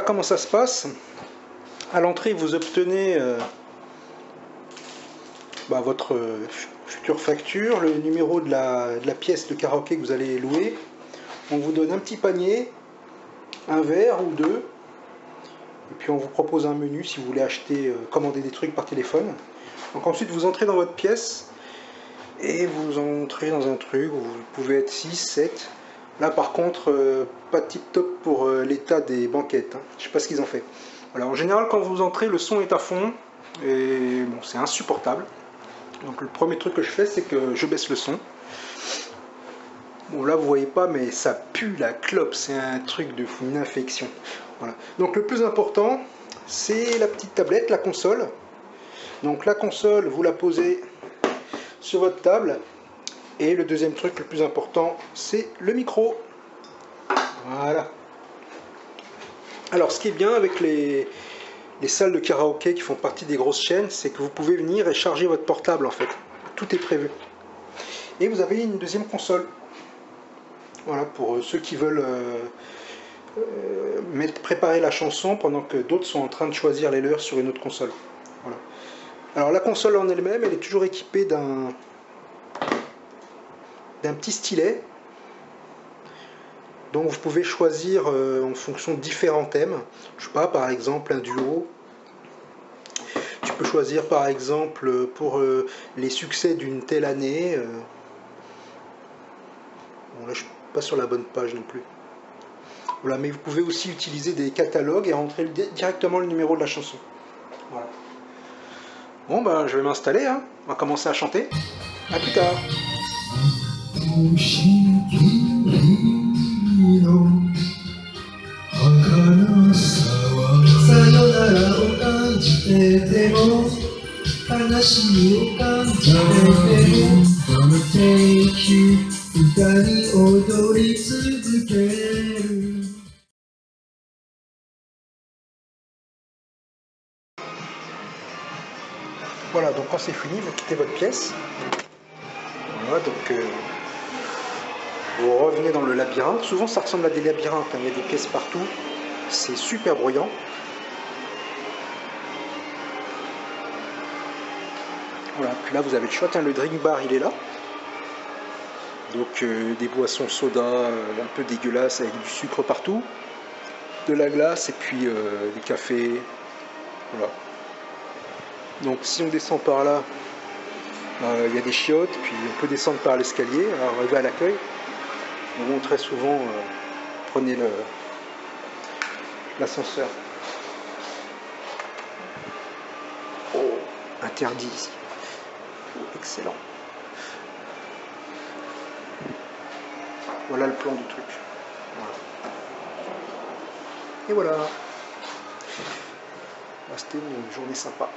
comment ça se passe. À l'entrée, vous obtenez votre future facture, le numéro de la pièce de karaoké que vous allez louer. On vous donne un petit panier, un verre ou deux, et puis on vous propose un menu si vous voulez acheter, commander des trucs par téléphone. Donc ensuite vous entrez dans votre pièce et vous entrez dans un truc où vous pouvez être 6, 7. Là par contre, pas tip top pour l'état des banquettes, hein. Je sais pas ce qu'ils ont fait. Voilà, en général quand vous entrez, le son est à fond et bon, c'est insupportable. Donc le premier truc que je fais, c'est que je baisse le son. Bon là vous voyez pas, mais ça pue la clope, c'est un truc de fou, une infection. Voilà. Donc le plus important, c'est la petite tablette, la console. Donc la console, vous la posez sur votre table. Et le deuxième truc le plus important, c'est le micro. Voilà. Alors ce qui est bien avec les salles de karaoké qui font partie des grosses chaînes, c'est que vous pouvez venir et charger votre portable en fait. Tout est prévu. Et vous avez une deuxième console. Voilà, pour ceux qui veulent préparer la chanson pendant que d'autres sont en train de choisir les leurs sur une autre console. Voilà. Alors la console en elle-même, elle est toujours équipée d'un petit stylet. Donc vous pouvez choisir en fonction de différents thèmes. Je sais pas, par exemple un duo. Tu peux choisir par exemple pour les succès d'une telle année. Bon là je suis pas sur la bonne page non plus. Voilà, mais vous pouvez aussi utiliser des catalogues et rentrer directement le numéro de la chanson. Voilà. Bon ben je vais m'installer, hein. On va commencer à chanter. A plus tard. Voilà, donc quand c'est fini, vous quittez votre pièce. Voilà, donc vous revenez dans le labyrinthe. Souvent ça ressemble à des labyrinthes, hein. Il y a des pièces partout. C'est super bruyant. Voilà, puis là vous avez le choix, le drink bar il est là. Donc des boissons soda un peu dégueulasses avec du sucre partout, de la glace et puis des cafés. Voilà. Donc si on descend par là, il y a des chiottes, puis on peut descendre par l'escalier, arriver à l'accueil. Bon, très souvent, prenez l'ascenseur. Oh, interdit ici. Excellent. Voilà le plan du truc. Voilà. Et voilà. C'était une journée sympa.